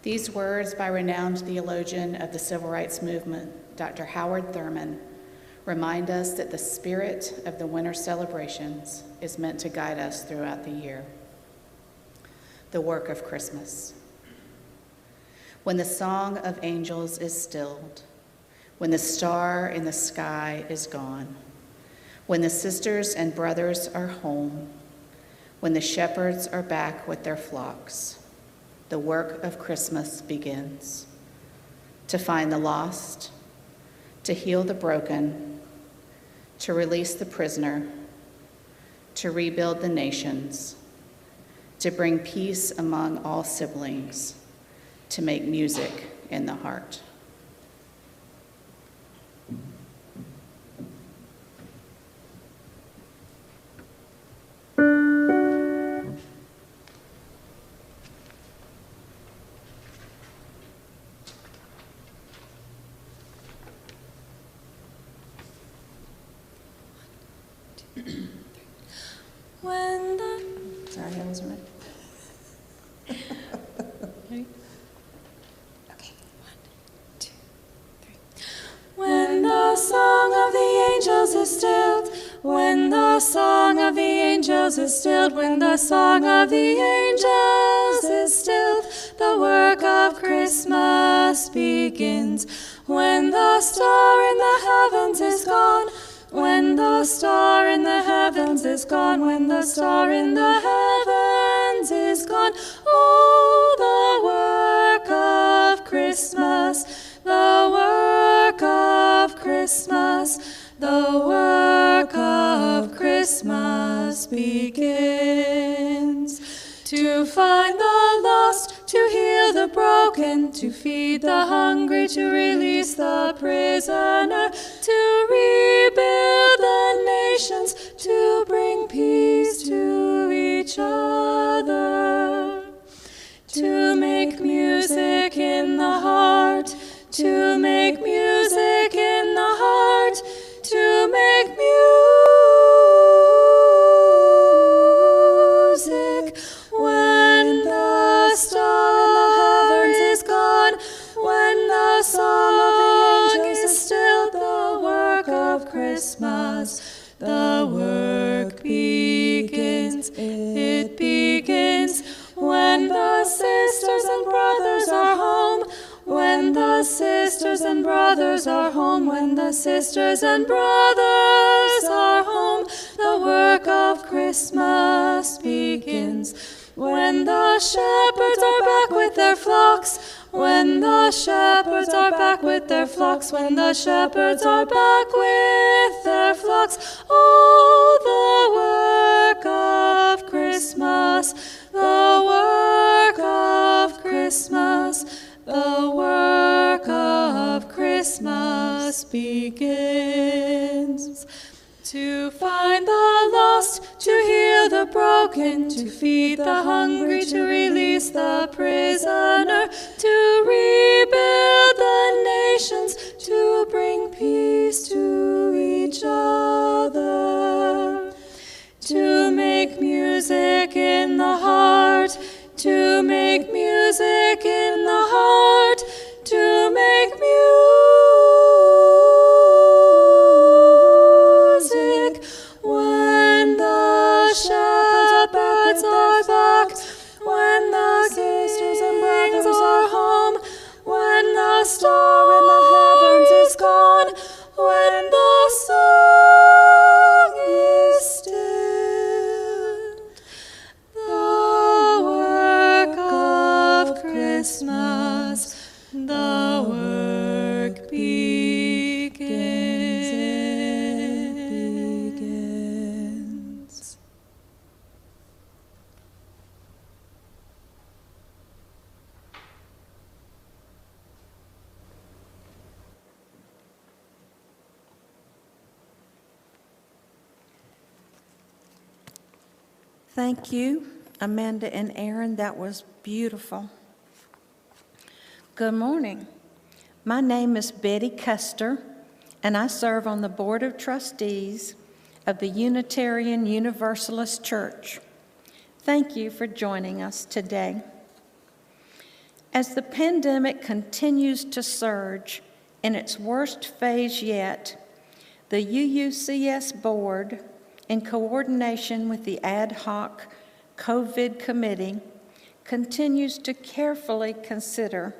These words by renowned theologian of the Civil Rights Movement, Dr. Howard Thurman, remind us that the spirit of the winter celebrations is meant to guide us throughout the year. The work of Christmas. When the song of angels is stilled, when the star in the sky is gone, when the sisters and brothers are home, when the shepherds are back with their flocks, the work of Christmas begins. To find the lost, to heal the broken, to release the prisoner, to rebuild the nations, to bring peace among all siblings, to make music in the heart. Sorry, I wasn't ready. Okay, 1, 2, 3. When the song of the angels is stilled, when the song of the angels is stilled, when the song of the angels is stilled, the work of Christmas begins. When the star in the heavens is gone, when the star in the heavens is gone, when the star in the heavens is gone, oh, the work of Christmas, the work of Christmas, the work of Christmas begins. To find the lost, to heal the broken, to feed the hungry, to release the prisoner, to rebuild the nations, to bring peace to each other, to make music in the heart, to make music in the heart, to make music when the star is gone, when the song is stilled, the work of Christmas, the work begins, it begins. When the sisters and brothers are home, when the sisters and brothers are home, when the sisters and brothers are home, the work of Christmas begins. When the shepherds are back with their flocks, when the shepherds are back with their flocks, when the shepherds are back with their flocks, oh, the work of Christmas, the work of Christmas, the work of Christmas begins. To find the lost, to heal the broken, to feed the hungry, to release the prisoner, to rebuild the nations, to bring peace to each other, to make music in the heart, to make music in the heart, to make music when the shepherds are back, when the sisters and brothers are home, when the star in the heavens is gone, when the song is stilled, the work of Christmas, the work begins. Thank you, Amanda and Aaron. That was beautiful. Good morning. My name is Betty Custer, and I serve on the Board of Trustees of the Unitarian Universalist Church. Thank you for joining us today. As the pandemic continues to surge in its worst phase yet, the UUCS Board, in coordination with the ad hoc COVID Committee, continues to carefully consider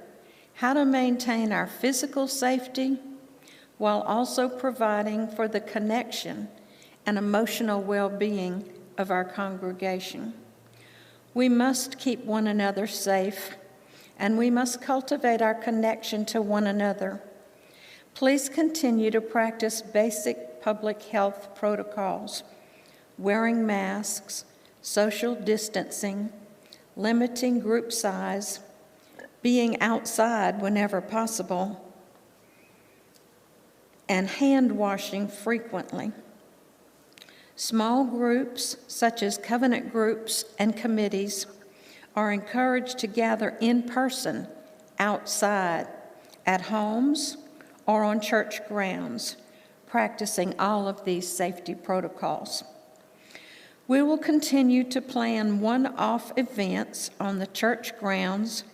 how to maintain our physical safety while also providing for the connection and emotional well-being of our congregation. We must keep one another safe, and we must cultivate our connection to one another. Please continue to practice basic public health protocols, wearing masks, social distancing, limiting group size, being outside whenever possible, and hand washing frequently. Small groups, such as covenant groups and committees, are encouraged to gather in person, outside, at homes, or on church grounds, practicing all of these safety protocols. We will continue to plan one-off events on the church grounds,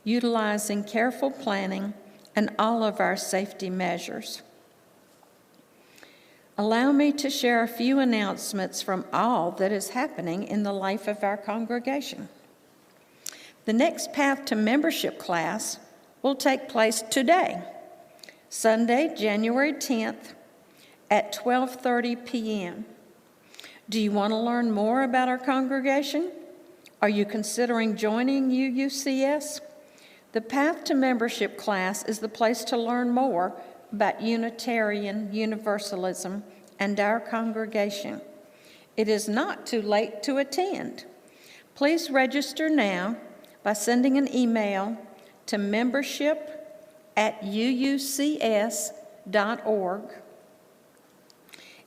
utilizing careful planning and all of our safety measures. Allow me to share a few announcements from all that is happening in the life of our congregation. The next Path to Membership class will take place today, Sunday, January 10th at 12:30 p.m. Do you want to learn more about our congregation? Are you considering joining UUCS? The Path to Membership class is the place to learn more about Unitarian Universalism and our congregation. It is not too late to attend. Please register now by sending an email to membership@uucs.org.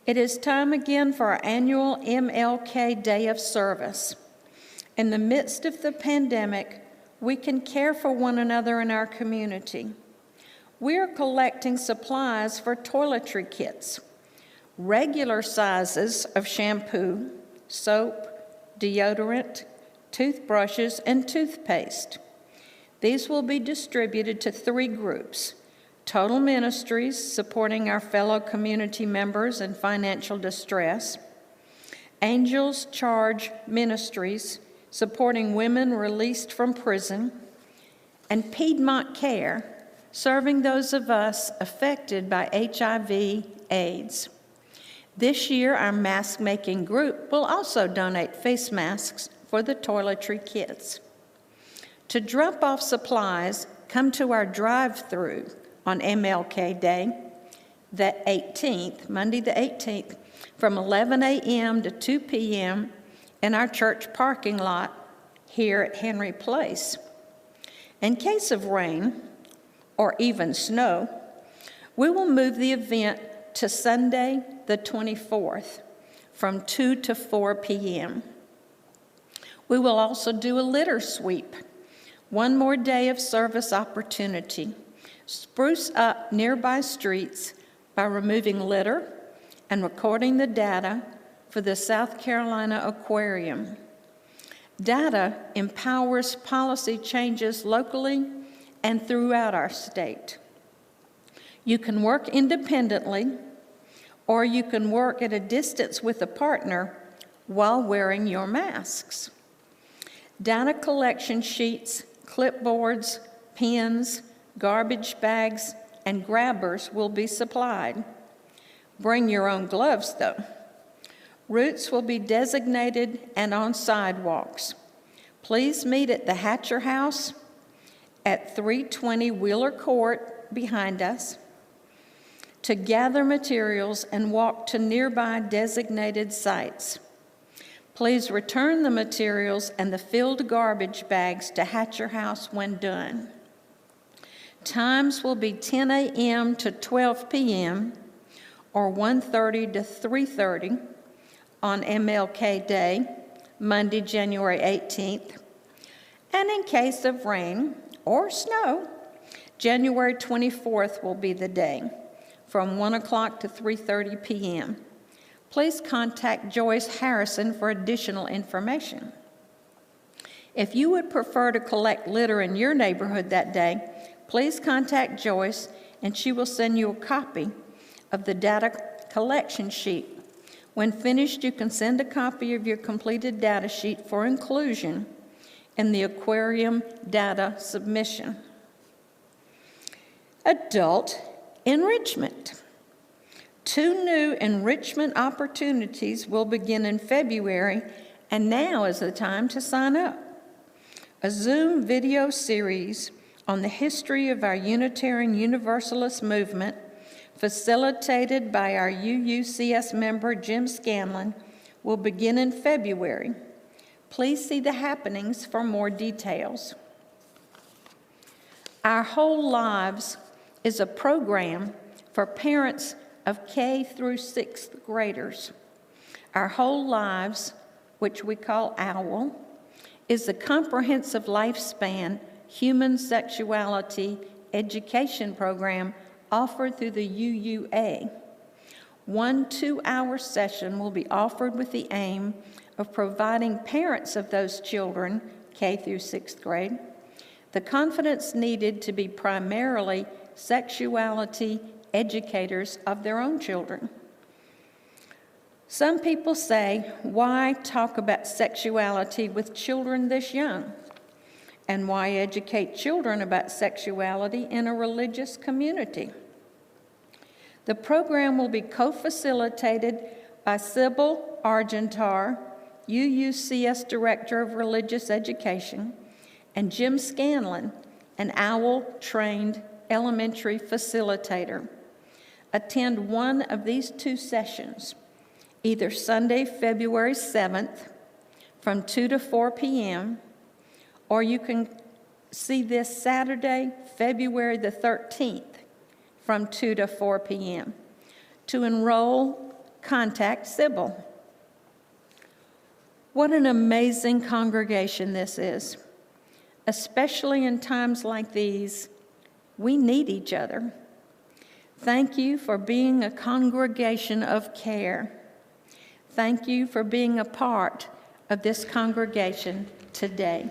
It is time again for our annual MLK Day of Service. In the midst of the pandemic, we can care for one another in our community. We are collecting supplies for toiletry kits, regular sizes of shampoo, soap, deodorant, toothbrushes, and toothpaste. These will be distributed to 3 groups: Total Ministries, supporting our fellow community members in financial distress; Angels Charge Ministries, supporting women released from prison; and Piedmont Care, serving those of us affected by HIV/AIDS. This year, our mask-making group will also donate face masks for the toiletry kits. To drop off supplies, come to our drive-through on MLK Day, the 18th, Monday the 18th, from 11 a.m. to 2 p.m. in our church parking lot here at Henry Place. In case of rain or even snow, we will move the event to Sunday the 24th from 2 to 4 p.m. We will also do a litter sweep, one more day of service opportunity. Spruce up nearby streets by removing litter and recording the data for the South Carolina Aquarium. Data empowers policy changes locally and throughout our state. You can work independently, or you can work at a distance with a partner while wearing your masks. Data collection sheets, clipboards, pens, garbage bags, and grabbers will be supplied. Bring your own gloves, though. Routes will be designated and on sidewalks. Please meet at the Hatcher House at 320 Wheeler Court behind us to gather materials and walk to nearby designated sites. Please return the materials and the filled garbage bags to Hatcher House when done. Times will be 10 a.m. to 12 p.m. or 1:30 to 3:30 on MLK Day, Monday, January 18th. And in case of rain or snow, January 24th will be the day, from 1 o'clock to 3:30 p.m. Please contact Joyce Harrison for additional information. If you would prefer to collect litter in your neighborhood that day, please contact Joyce and she will send you a copy of the data collection sheet. When finished, you can send a copy of your completed data sheet for inclusion in the aquarium data submission. Adult enrichment. 2 new enrichment opportunities will begin in February, and now is the time to sign up. A Zoom video series on the history of our Unitarian Universalist movement, facilitated by our UUCS member Jim Scanlon, will begin in February. Please see the happenings for more details. Our Whole Lives is a program for parents of K through 6th graders. Our Whole Lives, which we call OWL, is a comprehensive lifespan human sexuality education program offered through the UUA. 1 2-hour session will be offered with the aim of providing parents of those children, K through 6th grade, the confidence needed to be primarily sexuality educators of their own children. Some people say, why talk about sexuality with children this young? And why educate children about sexuality in a religious community? The program will be co-facilitated by Sybil Argentar, UUCS Director of Religious Education, and Jim Scanlon, an OWL-trained elementary facilitator. Attend one of these 2 sessions, either Sunday, February 7th from 2 to 4 p.m., or you can see this Saturday, February the 13th from 2 to 4 p.m. To enroll, contact Sybil. What an amazing congregation this is. Especially in times like these, we need each other. Thank you for being a congregation of care. Thank you for being a part of this congregation today.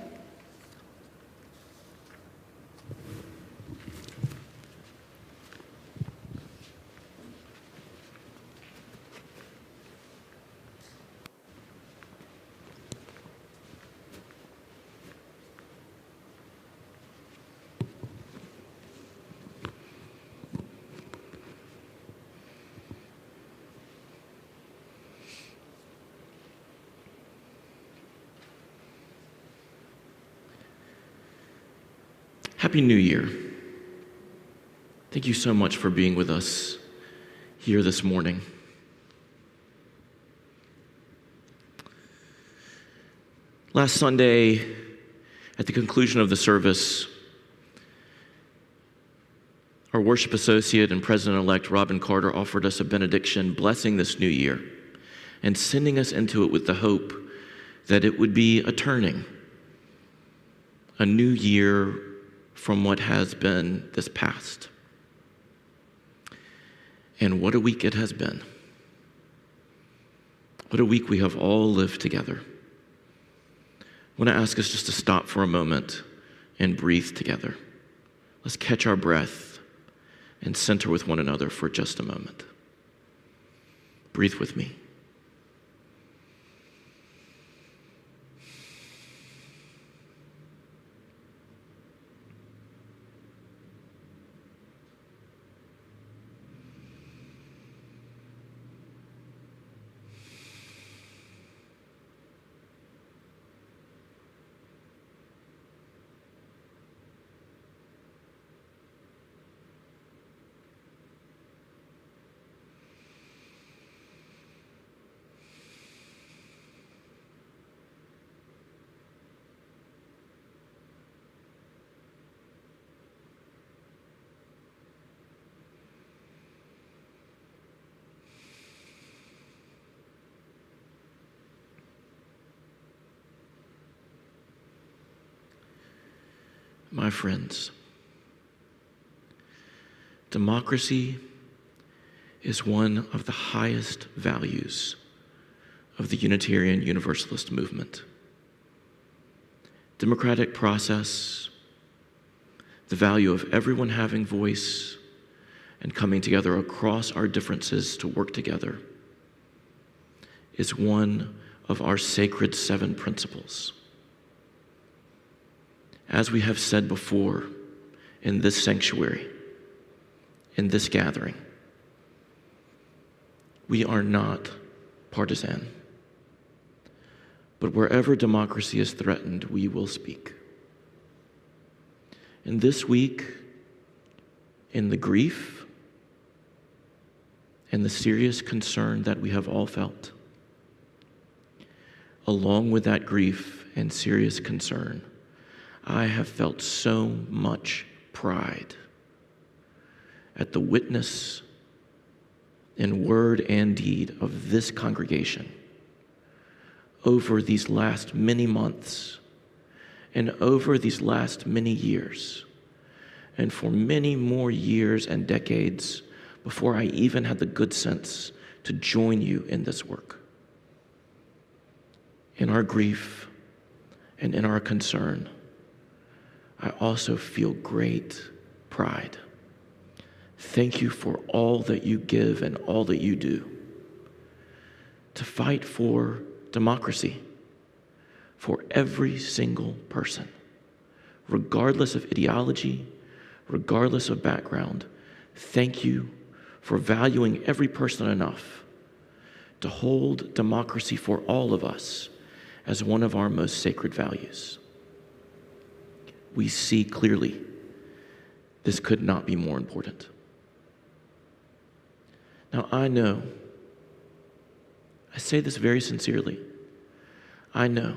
Happy New Year. Thank you so much for being with us here this morning. Last Sunday, at the conclusion of the service, our worship associate and President-elect Robin Carter offered us a benediction blessing this new year and sending us into it with the hope that it would be a turning, a new year from what has been this past. And what a week it has been. What a week we have all lived together. I want to ask us just to stop for a moment and breathe together. Let's catch our breath and center with one another for just a moment. Breathe with me. My friends, democracy is one of the highest values of the Unitarian Universalist movement. democratic process, the value of everyone having voice and coming together across our differences to work together is one of our sacred 7 principles. As we have said before in this sanctuary, in this gathering, we are not partisan. But wherever democracy is threatened, we will speak. And this week, in the grief and the serious concern that we have all felt, along with that grief and serious concern, I have felt so much pride at the witness in word and deed of this congregation over these last many months and over these last many years, and for many more years and decades before I even had the good sense to join you in this work. In our grief and in our concern, I also feel great pride. Thank you for all that you give and all that you do to fight for democracy for every single person, regardless of ideology, regardless of background. Thank you for valuing every person enough to hold democracy for all of us as one of our most sacred values. We see clearly this could not be more important. Now, I know, I say this very sincerely, I know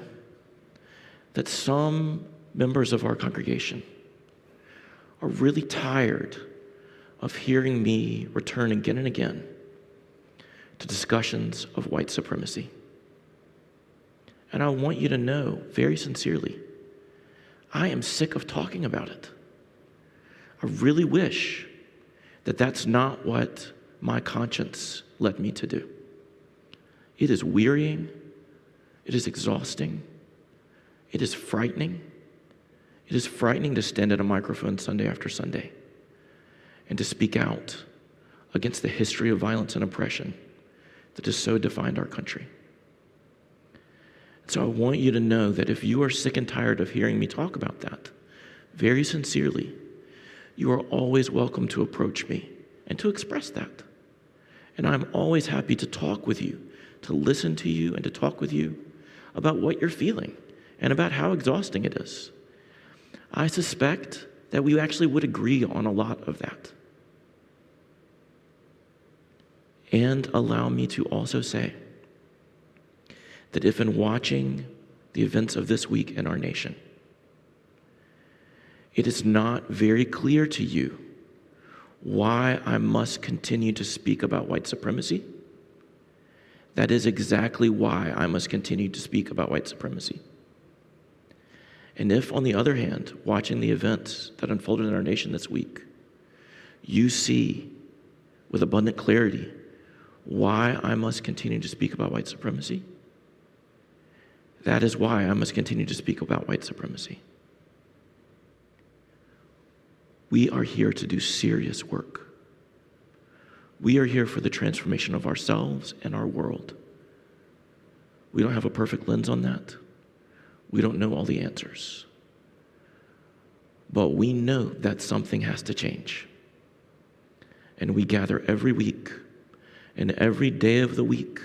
that some members of our congregation are really tired of hearing me return again and again to discussions of white supremacy. And I want you to know very sincerely, I am sick of talking about it. I really wish that that's not what my conscience led me to do. It is wearying. It is exhausting. It is frightening. It is frightening to stand at a microphone Sunday after Sunday and to speak out against the history of violence and oppression that has so defined our country. So I want you to know that if you are sick and tired of hearing me talk about that, very sincerely, you are always welcome to approach me and to express that. And I'm always happy to talk with you, to listen to you and to talk with you about what you're feeling and about how exhausting it is. I suspect that we actually would agree on a lot of that. And allow me to also say that if in watching the events of this week in our nation, it is not very clear to you why I must continue to speak about white supremacy, that is exactly why I must continue to speak about white supremacy. And if, on the other hand, watching the events that unfolded in our nation this week, you see with abundant clarity why I must continue to speak about white supremacy, that is why I must continue to speak about white supremacy. We are here to do serious work. We are here for the transformation of ourselves and our world. We don't have a perfect lens on that. We don't know all the answers. But we know that something has to change. And we gather every week and every day of the week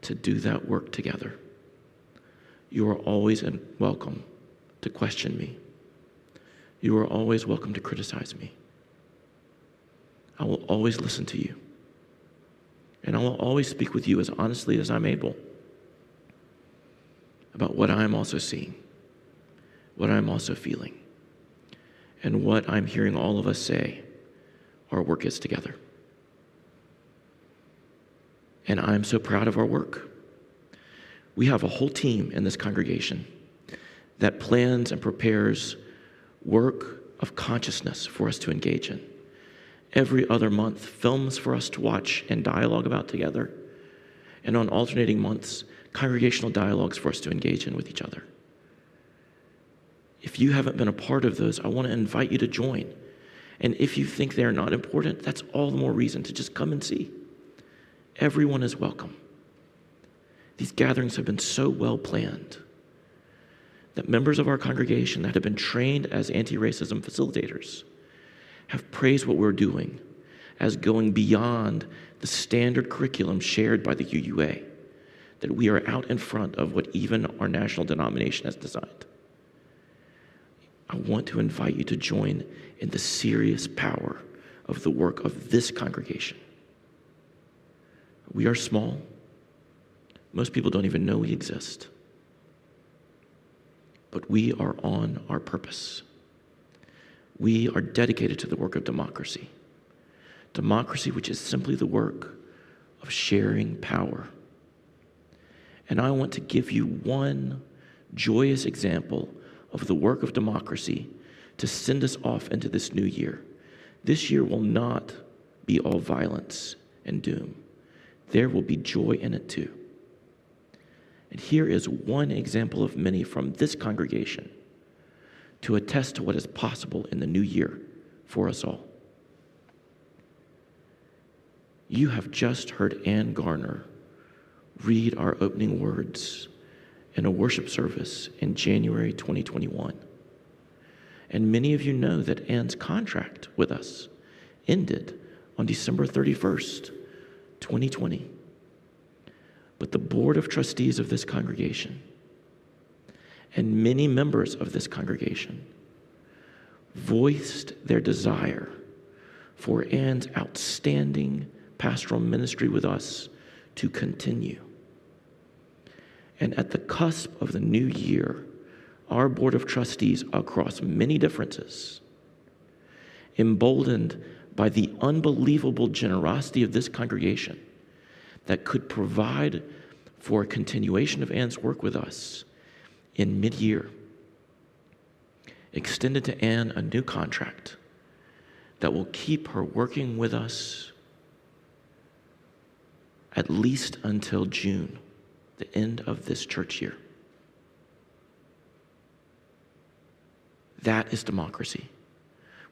to do that work together. You are always welcome to question me. You are always welcome to criticize me. I will always listen to you. And I will always speak with you as honestly as I'm able about what I'm also seeing, what I'm also feeling, and what I'm hearing all of us say our work is together. And I'm so proud of our work. We have a whole team in this congregation that plans and prepares work of consciousness for us to engage in. Every other month, films for us to watch and dialogue about together. And on alternating months, congregational dialogues for us to engage in with each other. If you haven't been a part of those, I want to invite you to join. And if you think they're not important, that's all the more reason to just come and see. Everyone is welcome. These gatherings have been so well planned that members of our congregation that have been trained as anti-racism facilitators have praised what we're doing as going beyond the standard curriculum shared by the UUA, that we are out in front of what even our national denomination has designed. I want to invite you to join in the serious power of the work of this congregation. We are small. Most people don't even know we exist. But we are on our purpose. We are dedicated to the work of democracy. Democracy, which is simply the work of sharing power. And I want to give you one joyous example of the work of democracy to send us off into this new year. This year will not be all violence and doom. There will be joy in it too. And here is one example of many from this congregation to attest to what is possible in the new year for us all. You have just heard Ann Garner read our opening words in a worship service in January 2021. And many of you know that Ann's contract with us ended on December 31st, 2020. But the board of trustees of this congregation and many members of this congregation voiced their desire for Ann's outstanding pastoral ministry with us to continue. And at the cusp of the new year, our board of trustees, across many differences, emboldened by the unbelievable generosity of this congregation that could provide for a continuation of Ann's work with us in mid-year, extended to Ann a new contract that will keep her working with us at least until June, the end of this church year. That is democracy.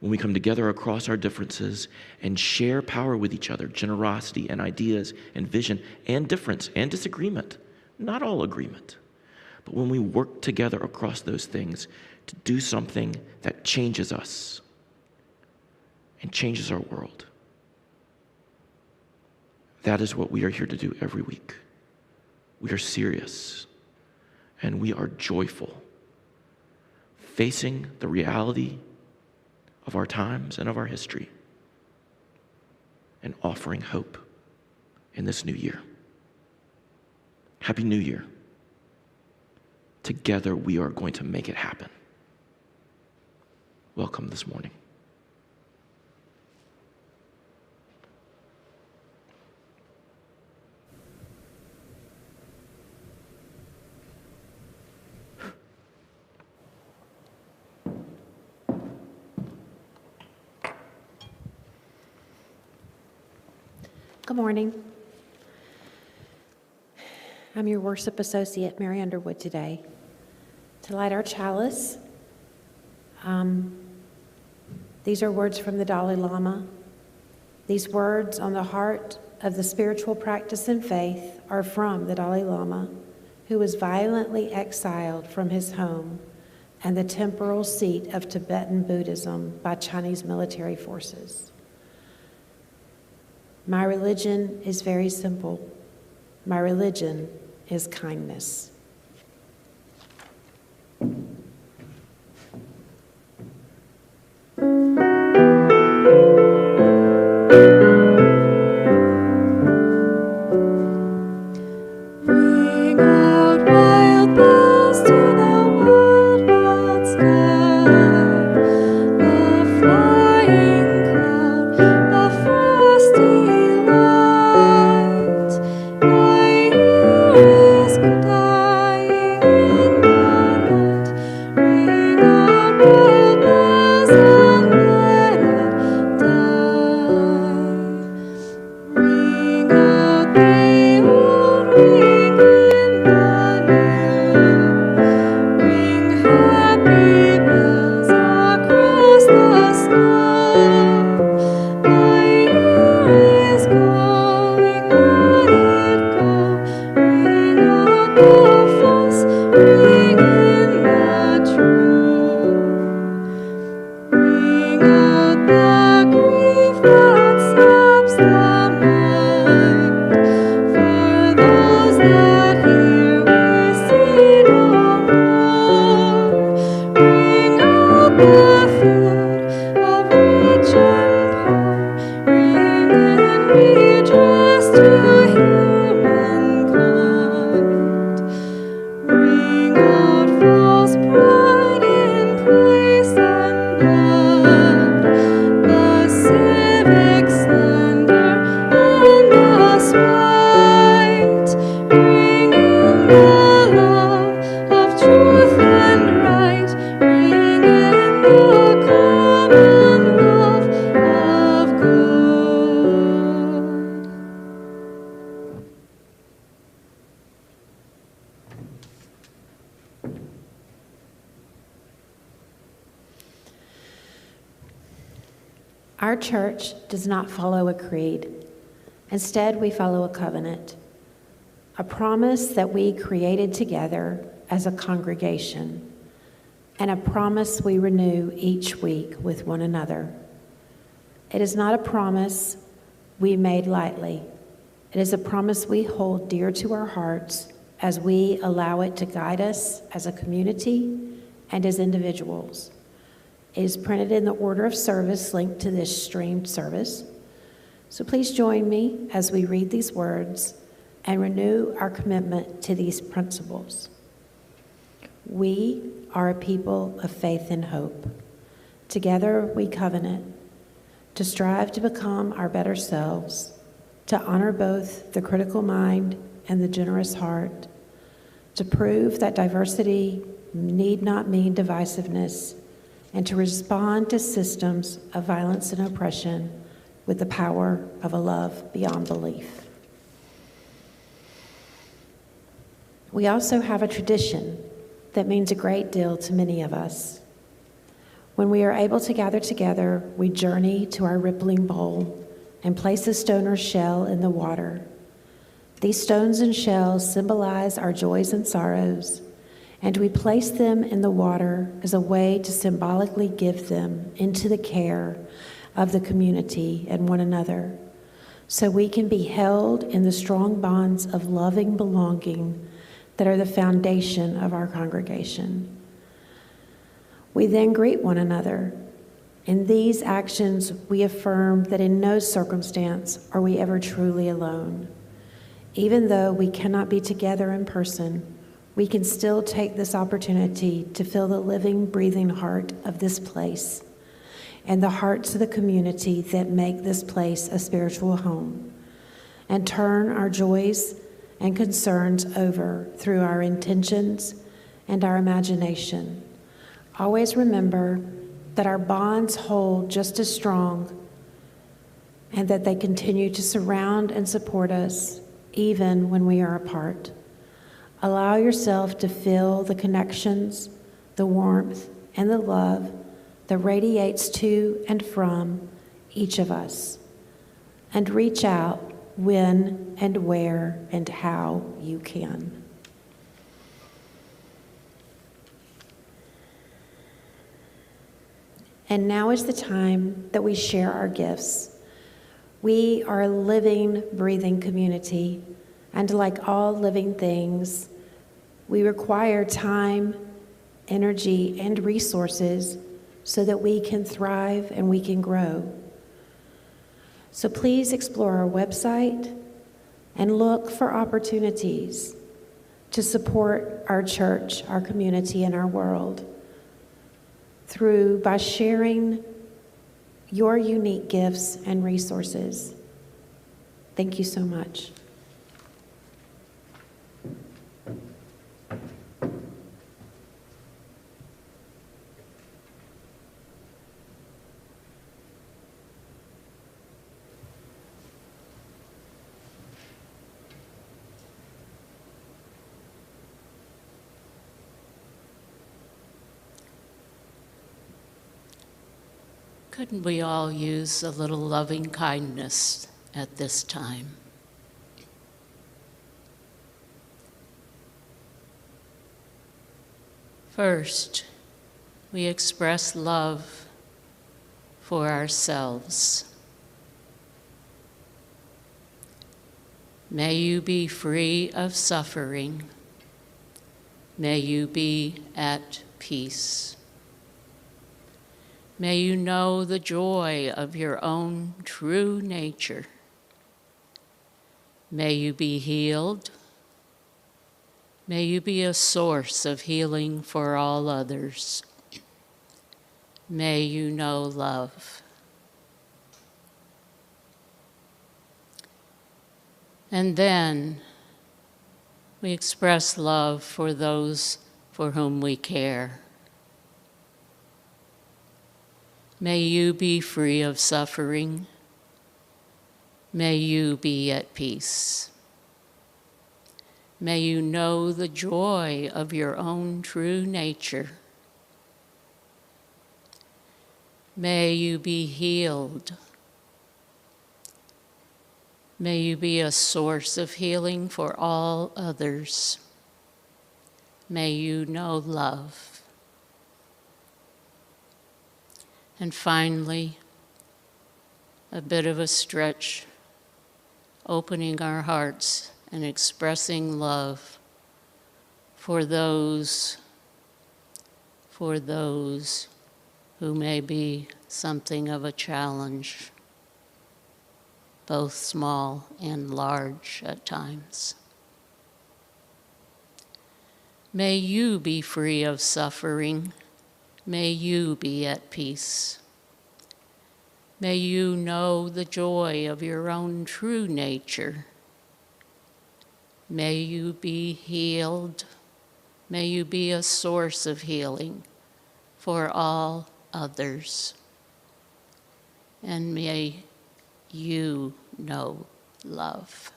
When we come together across our differences and share power with each other, generosity and ideas and vision and difference and disagreement, not all agreement, but when we work together across those things to do something that changes us and changes our world. That is what we are here to do every week. We are serious and we are joyful, facing the reality of our times and of our history and offering hope in this new year. Happy New Year. Together we are going to make it happen. Welcome this morning. Good morning. I'm your worship associate, Mary Underwood, today. To light our chalice, these are words from the Dalai Lama. These words on the heart of the spiritual practice and faith are from the Dalai Lama, who was violently exiled from his home and the temporal seat of Tibetan Buddhism by Chinese military forces. My religion is very simple. My religion is kindness. Ring out wild bells to the wild, wild sky. The flying cloud, the frosty light. Thy ear is good. Our church does not follow a creed. Instead, we follow a covenant, a promise that we created together as a congregation, and a promise we renew each week with one another. It is not a promise we made lightly. It is a promise we hold dear to our hearts as we allow it to guide us as a community and as individuals. It is printed in the order of service linked to this streamed service. So please join me as we read these words and renew our commitment to these principles. We are a people of faith and hope. Together we covenant to strive to become our better selves, to honor both the critical mind and the generous heart, to prove that diversity need not mean divisiveness, and to respond to systems of violence and oppression with the power of a love beyond belief. We also have a tradition that means a great deal to many of us. When we are able to gather together, we journey to our rippling bowl and place a stone or shell in the water. These stones and shells symbolize our joys and sorrows, and we place them in the water as a way to symbolically give them into the care of the community and one another, so we can be held in the strong bonds of loving belonging that are the foundation of our congregation. We then greet one another. In these actions, we affirm that in no circumstance are we ever truly alone. Even though we cannot be together in person, we can still take this opportunity to feel the living, breathing heart of this place and the hearts of the community that make this place a spiritual home, and turn our joys and concerns over through our intentions and our imagination. Always remember that our bonds hold just as strong and that they continue to surround and support us even when we are apart. Allow yourself to feel the connections, the warmth, and the love that radiates to and from each of us, and reach out when and where and how you can. And now is the time that we share our gifts. We are a living, breathing community, and like all living things, we require time, energy, and resources so that we can thrive and we can grow. So please explore our website and look for opportunities to support our church, our community, and our world by sharing your unique gifts and resources. Thank you so much. Couldn't we all use a little loving kindness at this time? First, we express love for ourselves. May you be free of suffering. May you be at peace. May you know the joy of your own true nature. May you be healed. May you be a source of healing for all others. May you know love. And then we express love for those for whom we care. May you be free of suffering. May you be at peace. May you know the joy of your own true nature. May you be healed. May you be a source of healing for all others. May you know love. And finally, a bit of a stretch, opening our hearts and expressing love for those who may be something of a challenge, both small and large at times. May you be free of suffering. May you be at peace. May you know the joy of your own true nature. May you be healed. May you be a source of healing for all others. And may you know love.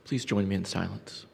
Please join me in silence.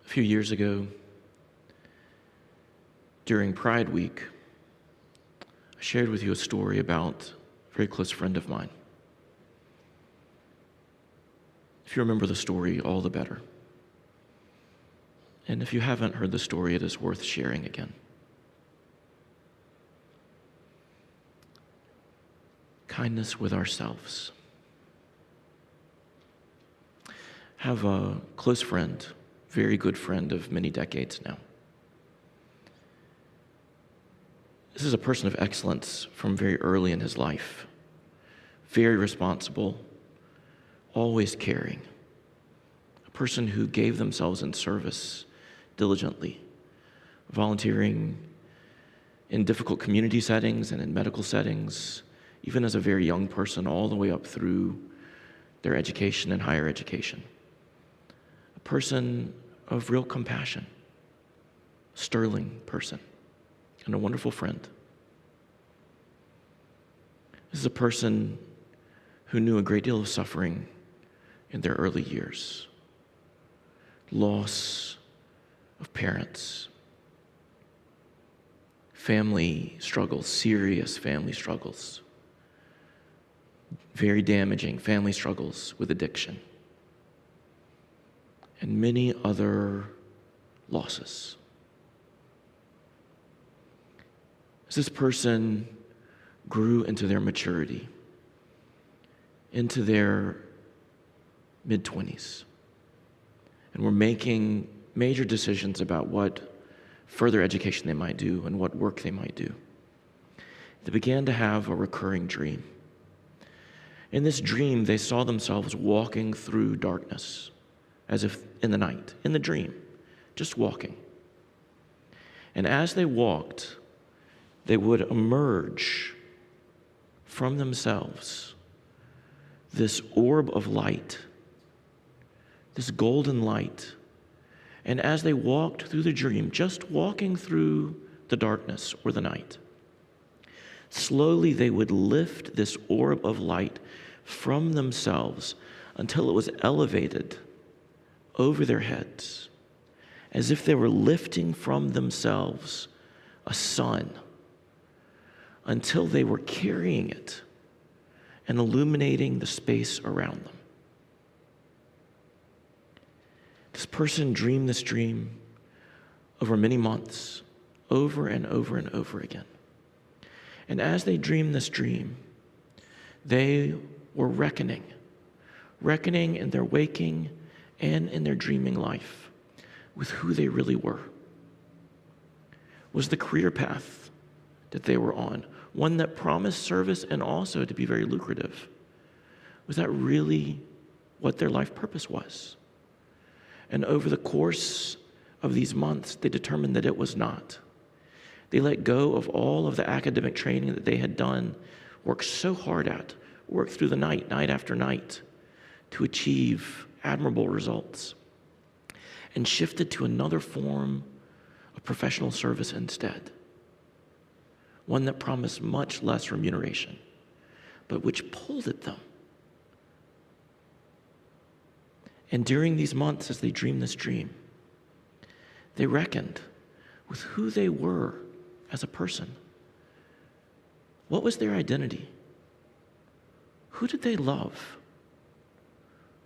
A few years ago, during Pride Week, I shared with you a story about a very close friend of mine. If you remember the story, all the better. And if you haven't heard the story, it is worth sharing again. Kindness with ourselves. I have a close friend, very good friend of many decades now. This is a person of excellence from very early in his life. Very responsible, always caring. A person who gave themselves in service diligently, volunteering in difficult community settings and in medical settings, even as a very young person, all the way up through their education and higher education. A person of real compassion, sterling person, and a wonderful friend. This is a person who knew a great deal of suffering in their early years. Loss of parents, family struggles, serious family struggles, very damaging family struggles with addiction. and many other losses. As this person grew into their maturity, into their mid-20s, and were making major decisions about what further education they might do and what work they might do, they began to have a recurring dream. In this dream, they saw themselves walking through darkness, as if in the night, in the dream, just walking. And as they walked, they would emerge from themselves this orb of light, this golden light. And as they walked through the dream, just walking through the darkness or the night, slowly they would lift this orb of light from themselves until it was elevated over their heads, as if they were lifting from themselves a sun, until they were carrying it and illuminating the space around them. This person dreamed this dream over many months, over and over and over again. And as they dreamed this dream, they were reckoning in their waking and in their dreaming life with who they really were. Was the career path that they were on one that promised service and also to be very lucrative? Was that really what their life purpose was? And over the course of these months, they determined that it was not. They let go of all of the academic training that they had done, worked so hard at, worked through the night, night after night, to achieve admirable results, and shifted to another form of professional service instead. One that promised much less remuneration, but which pulled at them. And during these months, as they dreamed this dream, they reckoned with who they were as a person. What was their identity? Who did they love?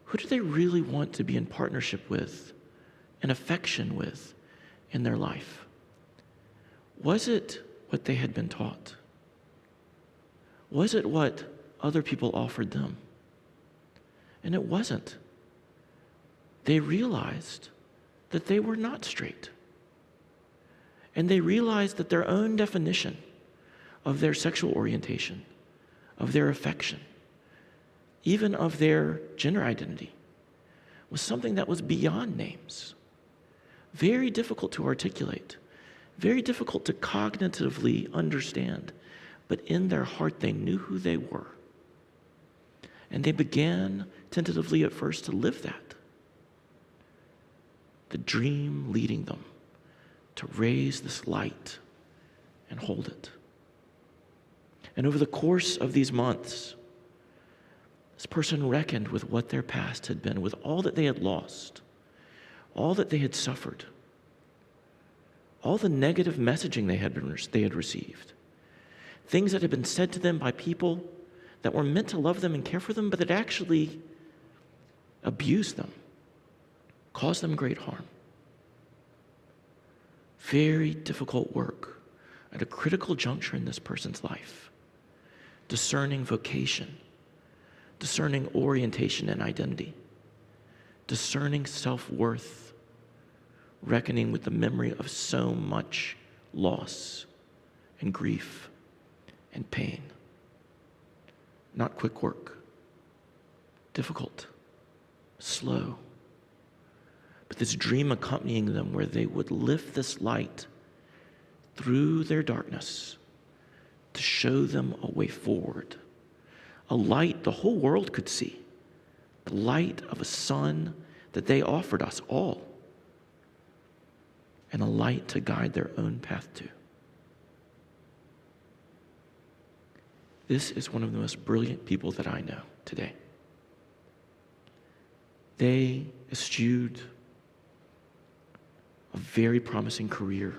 Who did they really want to be in partnership with and affection with in their life? Was it what they had been taught? Was it what other people offered them? And it wasn't. They realized that they were not straight. And they realized that their own definition of their sexual orientation, of their affection, even of their gender identity, was something that was beyond names. Very difficult to articulate, very difficult to cognitively understand, but in their heart they knew who they were. And they began tentatively at first to live that. The dream leading them to raise this light and hold it. And over the course of these months, this person reckoned with what their past had been, with all that they had lost, all that they had suffered, all the negative messaging they had received, things that had been said to them by people that were meant to love them and care for them, but that actually abused them, caused them great harm. Very difficult work at a critical juncture in this person's life, discerning vocation, discerning orientation and identity, discerning self-worth, reckoning with the memory of so much loss and grief and pain. Not quick work, difficult, slow, but this dream accompanying them where they would lift this light through their darkness to show them a way forward. A light the whole world could see. The light of a sun that they offered us all. And a light to guide their own path to. This is one of the most brilliant people that I know today. They eschewed a very promising career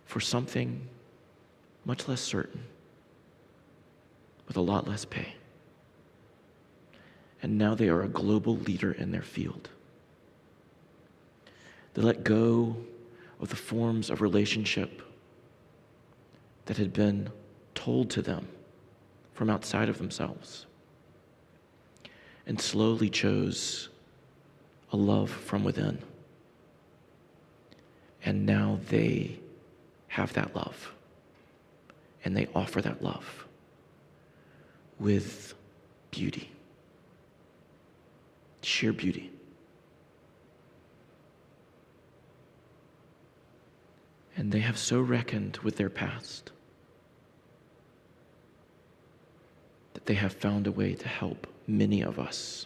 for something much less certain, with a lot less pay. and now they are a global leader in their field. They let go of the forms of relationship that had been told to them from outside of themselves, and slowly chose a love from within. And now they have that love, and they offer that love with beauty, sheer beauty. And they have so reckoned with their past that they have found a way to help many of us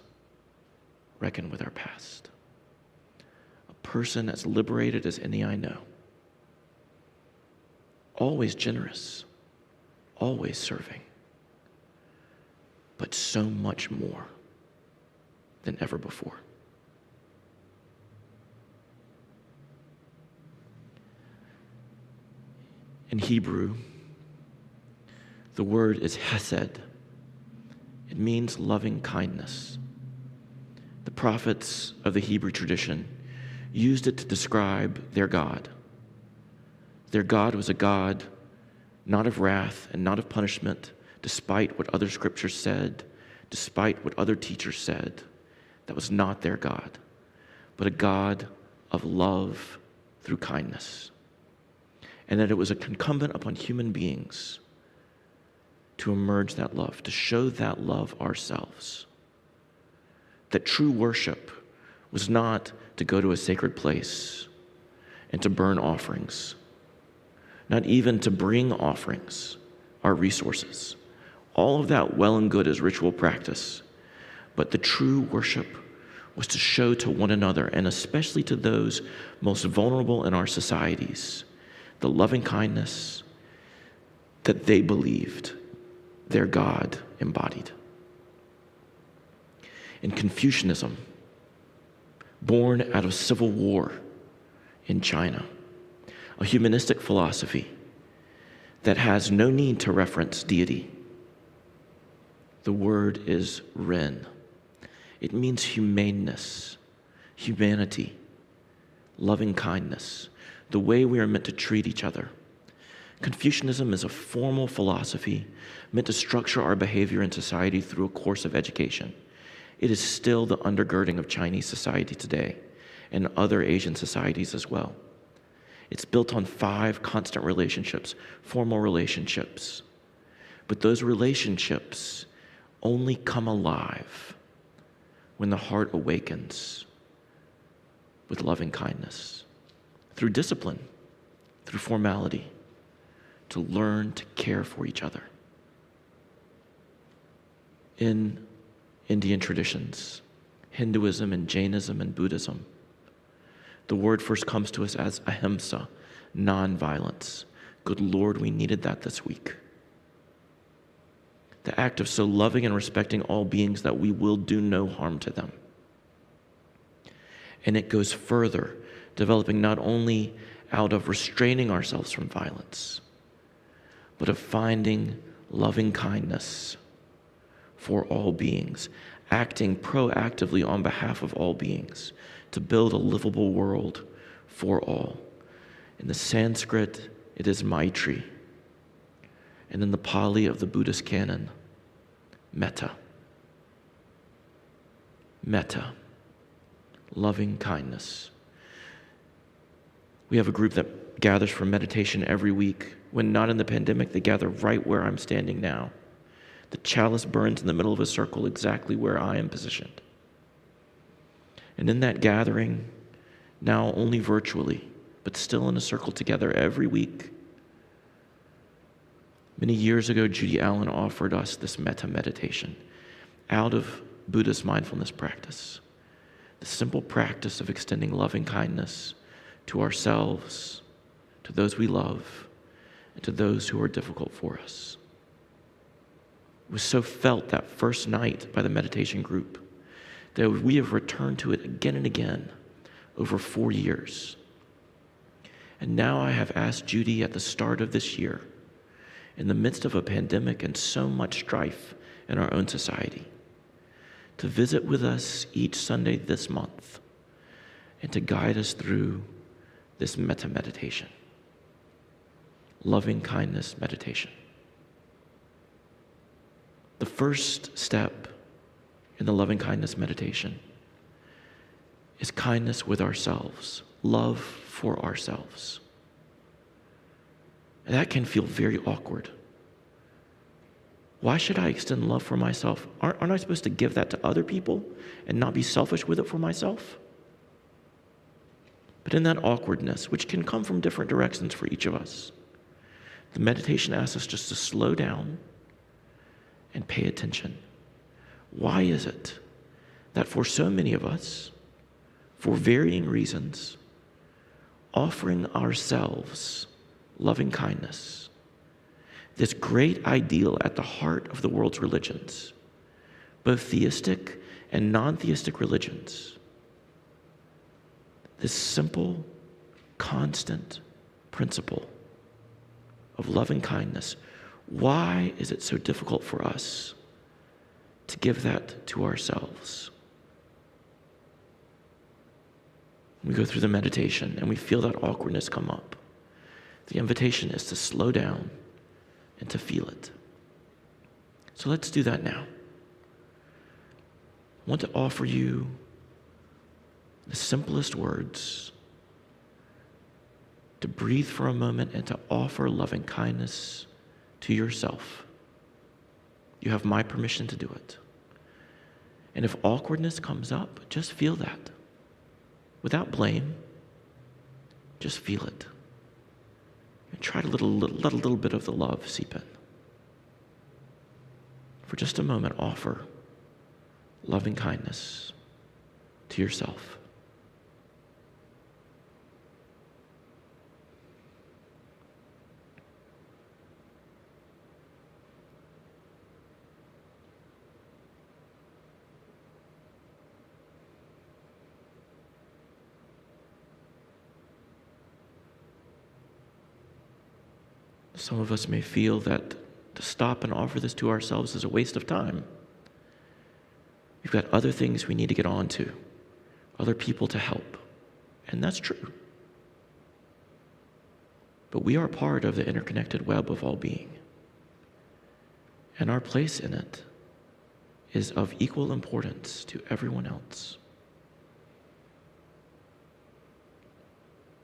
reckon with our past. A person as liberated as any I know, always generous, always serving, but so much more than ever before. In Hebrew, the word is hesed. It means loving kindness. The prophets of the Hebrew tradition used it to describe their God. Their God was a God not of wrath and not of punishment, despite what other scriptures said, despite what other teachers said. That was not their God, but a God of love through kindness. And that it was incumbent upon human beings to emerge that love, to show that love ourselves. That true worship was not to go to a sacred place and to burn offerings, not even to bring offerings, our resources. All of that well and good is ritual practice, but the true worship was to show to one another, and especially to those most vulnerable in our societies, the loving kindness that they believed their God embodied. In Confucianism, born out of civil war in China, a humanistic philosophy that has no need to reference deity. The word is ren. It means humaneness, humanity, loving kindness, the way we are meant to treat each other. Confucianism is a formal philosophy meant to structure our behavior in society through a course of education. It is still the undergirding of Chinese society today and other Asian societies as well. It's built on 5 constant relationships, formal relationships. But those relationships only come alive when the heart awakens with loving kindness, through discipline, through formality, to learn to care for each other. In Indian traditions, Hinduism and Jainism and Buddhism, the word first comes to us as ahimsa, non-violence. Good Lord, we needed that this week. The act of so loving and respecting all beings that we will do no harm to them. And it goes further, developing not only out of restraining ourselves from violence, but of finding loving kindness for all beings, acting proactively on behalf of all beings to build a livable world for all. In the Sanskrit, it is Maitri. And in the Pali of the Buddhist canon, metta. Metta, loving kindness. We have a group that gathers for meditation every week. When not in the pandemic, they gather right where I'm standing now. The chalice burns in the middle of a circle exactly where I am positioned. And in that gathering, now only virtually, but still in a circle together every week, many years ago, Judy Allen offered us this metta meditation out of Buddhist mindfulness practice. The simple practice of extending loving kindness to ourselves, to those we love, and to those who are difficult for us. It was so felt that first night by the meditation group that we have returned to it again and again over 4 years. And now I have asked Judy at the start of this year, in the midst of a pandemic and so much strife in our own society, to visit with us each Sunday this month and to guide us through this metta meditation, loving kindness meditation. The first step in the loving kindness meditation is kindness with ourselves, love for ourselves. And that can feel very awkward. Why should I extend love for myself? Aren't I supposed to give that to other people and not be selfish with it for myself? But in that awkwardness, which can come from different directions for each of us, the meditation asks us just to slow down and pay attention. Why is it that for so many of us, for varying reasons, offering ourselves loving kindness, this great ideal at the heart of the world's religions, both theistic and non-theistic religions, this simple, constant principle of loving kindness, why is it so difficult for us to give that to ourselves? We go through the meditation and we feel that awkwardness come up. The invitation is to slow down and to feel it. So let's do that now. I want to offer you the simplest words to breathe for a moment and to offer loving kindness to yourself. You have my permission to do it. And if awkwardness comes up, just feel that. Without blame, just feel it. And try to let a little bit of the love seep in. For just a moment, offer loving kindness to yourself. Some of us may feel that to stop and offer this to ourselves is a waste of time. We've got other things we need to get on to, other people to help, and that's true. But we are part of the interconnected web of all being, and our place in it is of equal importance to everyone else.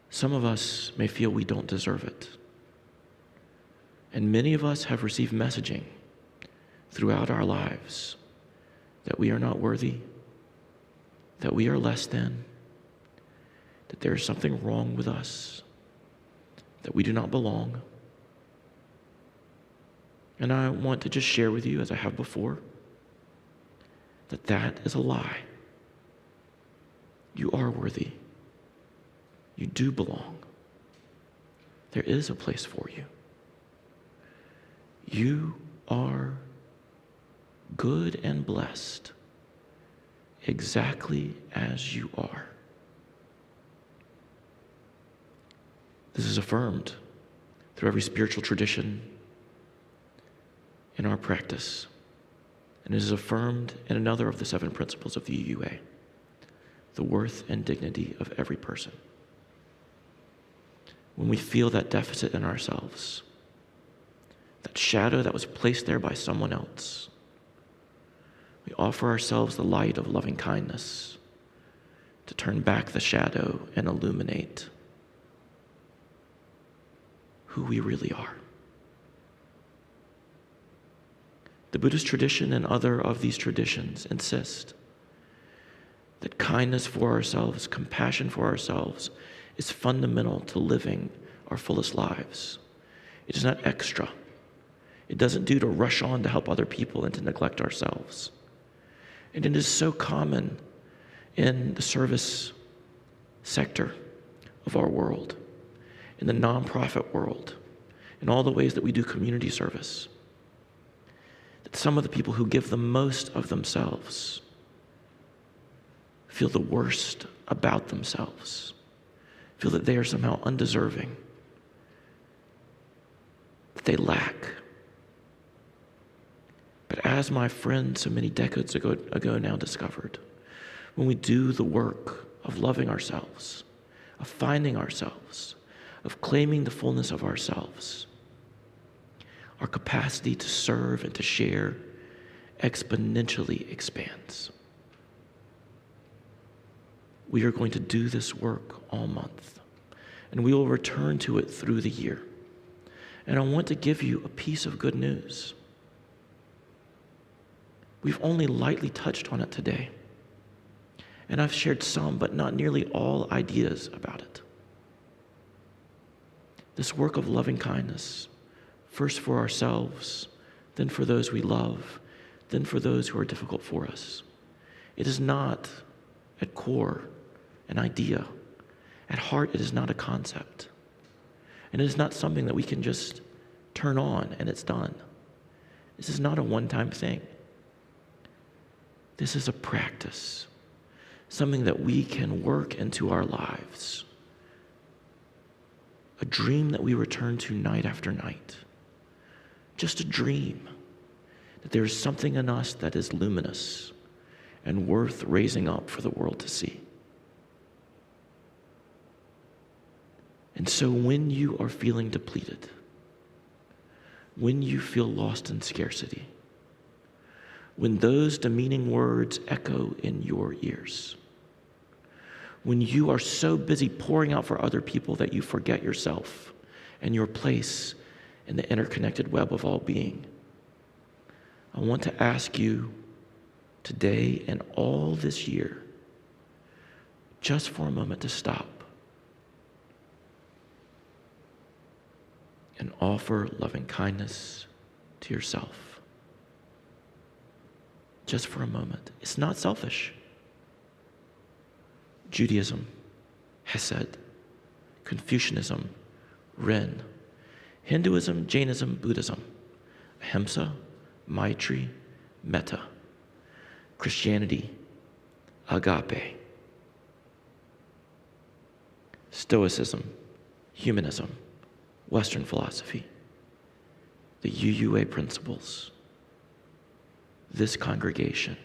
Some of us may feel we don't deserve it. And many of us have received messaging throughout our lives that we are not worthy, that we are less than, that there is something wrong with us, that we do not belong. And I want to just share with you, as I have before, that that is a lie. You are worthy. You do belong. There is a place for you. You are good and blessed exactly as you are. This is affirmed through every spiritual tradition in our practice, and it is affirmed in another of the 7 principles of the UUA, the worth and dignity of every person. When we feel that deficit in ourselves, that shadow that was placed there by someone else, we offer ourselves the light of loving kindness to turn back the shadow and illuminate who we really are. The Buddhist tradition and other of these traditions insist that kindness for ourselves, compassion for ourselves, is fundamental to living our fullest lives. It is not extra. It doesn't do to rush on to help other people and to neglect ourselves. And it is so common in the service sector of our world, in the nonprofit world, in all the ways that we do community service, that some of the people who give the most of themselves feel the worst about themselves, feel that they are somehow undeserving, that they lack. But as my friend so many decades ago now discovered, when we do the work of loving ourselves, of finding ourselves, of claiming the fullness of ourselves, our capacity to serve and to share exponentially expands. We are going to do this work all month, and we will return to it through the year. And I want to give you a piece of good news. We've only lightly touched on it today. And I've shared some, but not nearly all ideas about it. This work of loving kindness, first for ourselves, then for those we love, then for those who are difficult for us. It is not, at core, an idea. At heart, it is not a concept. And it is not something that we can just turn on and it's done. This is not a one-time thing. This is a practice, something that we can work into our lives, a dream that we return to night after night, just a dream that there is something in us that is luminous and worth raising up for the world to see. And so when you are feeling depleted, when you feel lost in scarcity, when those demeaning words echo in your ears, when you are so busy pouring out for other people that you forget yourself and your place in the interconnected web of all being, I want to ask you today and all this year, just for a moment, to stop and offer loving kindness to yourself. Just for a moment. It's not selfish. Judaism, Hesed, Confucianism, Ren, Hinduism, Jainism, Buddhism, Ahimsa, Maitri, Metta, Christianity, Agape, Stoicism, Humanism, Western philosophy, the UUA principles, this congregation,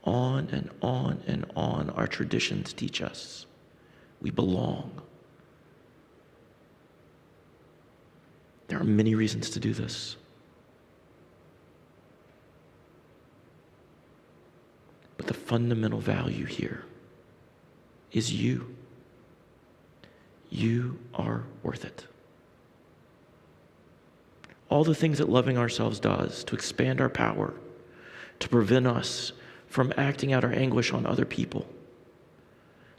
on and on and on our traditions teach us we belong. There are many reasons to do this. But the fundamental value here is you. You are worth it. All the things that loving ourselves does to expand our power, to prevent us from acting out our anguish on other people,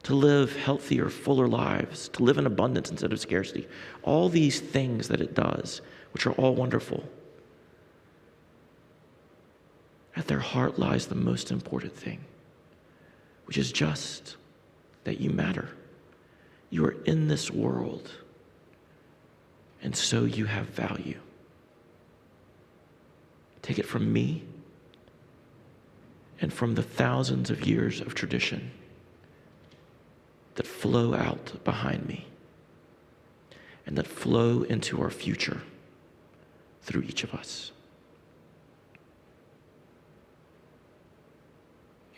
to live healthier, fuller lives, to live in abundance instead of scarcity. All these things that it does, which are all wonderful, at their heart lies the most important thing, which is just that you matter. You are in this world, and so you have value. Take it from me and from the thousands of years of tradition that flow out behind me and that flow into our future through each of us.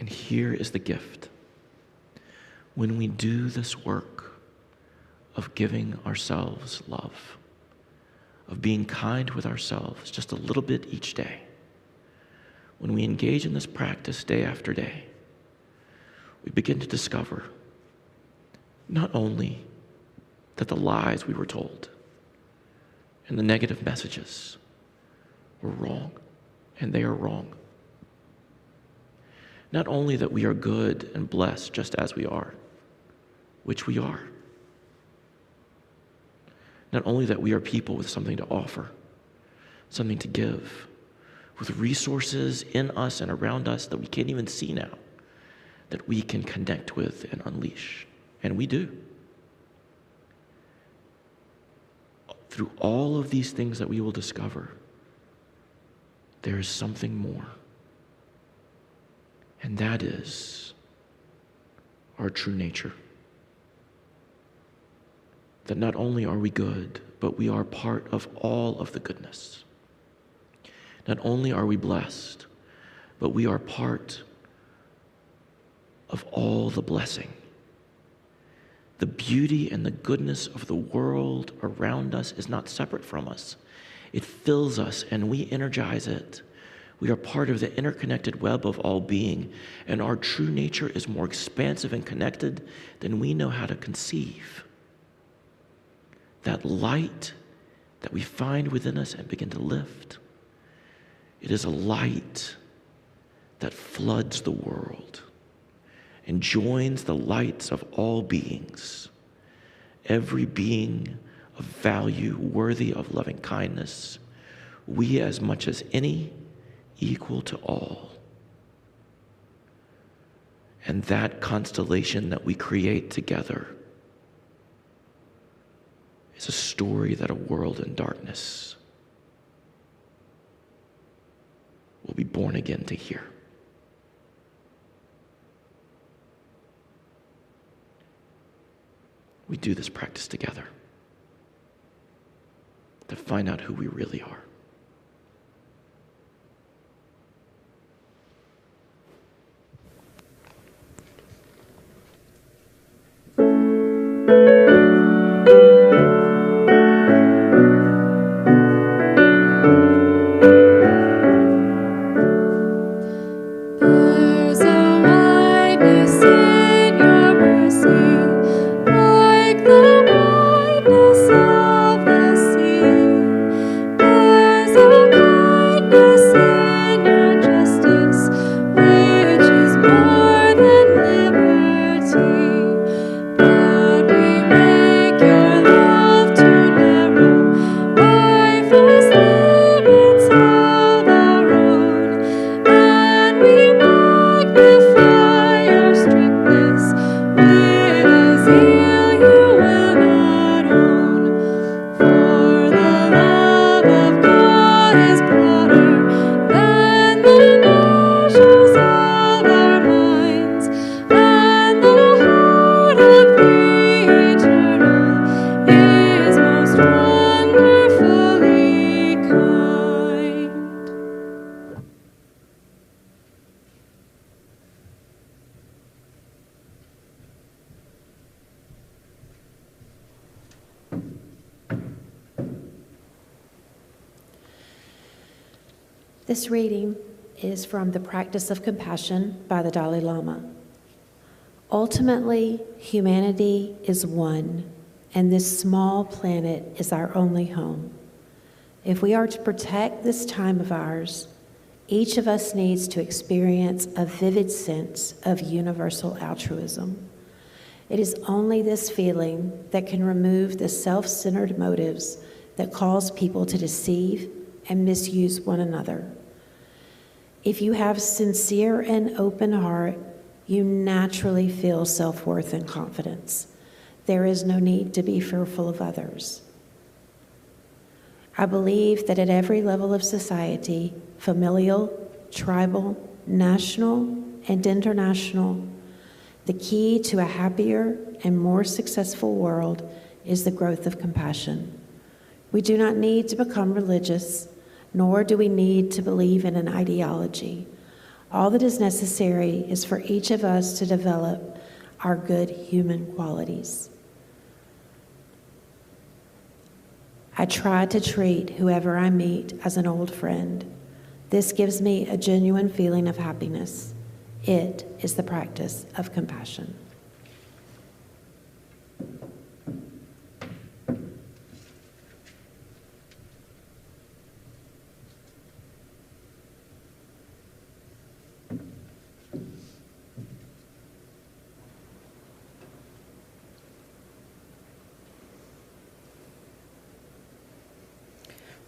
And here is the gift. When we do this work of giving ourselves love, of being kind with ourselves just a little bit each day, when we engage in this practice day after day, we begin to discover not only that the lies we were told and the negative messages were wrong, and they are wrong. Not only that we are good and blessed just as we are, which we are. Not only that we are people with something to offer, something to give, with resources in us and around us that we can't even see now, that we can connect with and unleash. And we do. Through all of these things that we will discover, there is something more. And that is our true nature. That not only are we good, but we are part of all of the goodness. not only are we blessed, but we are part of all the blessing. The beauty and the goodness of the world around us is not separate from us. It fills us and we energize it. We are part of the interconnected web of all being, and our true nature is more expansive and connected than we know how to conceive. That light that we find within us and begin to lift, it is a light that floods the world and joins the lights of all beings. Every being of value, worthy of loving kindness, we as much as any, equal to all. And that constellation that we create together is a story that a world in darkness will be born again to hear. We do this practice together to find out who we really are. There's a wideness in your mercy, like the wideness of the sea. There's a kindness in your justice, which is more than liberty. But we make your love too narrow by false limits of our own, and we magnify your strictness with a zeal you will not own. For the love of God is broader than the measures of our minds, and the heart of the eternal is most wonderfully kind. This reading is from The Practice of Compassion by the Dalai Lama. Ultimately, humanity is one, and this small planet is our only home. If we are to protect this time of ours, each of us needs to experience a vivid sense of universal altruism. It is only this feeling that can remove the self-centered motives that cause people to deceive and misuse one another. If you have sincere and open heart, you naturally feel self-worth and confidence. There is no need to be fearful of others. I believe that at every level of society, familial, tribal, national, and international, the key to a happier and more successful world is the growth of compassion. We do not need to become religious, nor do we need to believe in an ideology. All that is necessary is for each of us to develop our good human qualities. I try to treat whoever I meet as an old friend. This gives me a genuine feeling of happiness. It is the practice of compassion.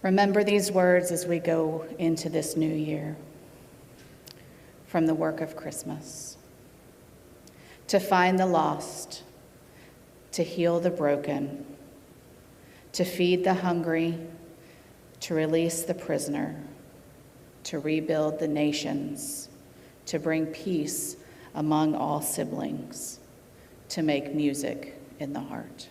Remember these words as we go into this new year from the work of Christmas. To find the lost, to heal the broken, to feed the hungry, to release the prisoner, to rebuild the nations, to bring peace among all siblings, to make music in the heart.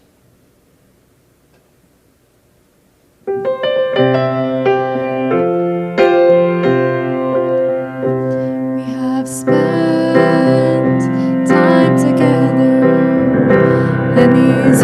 spend time together, and these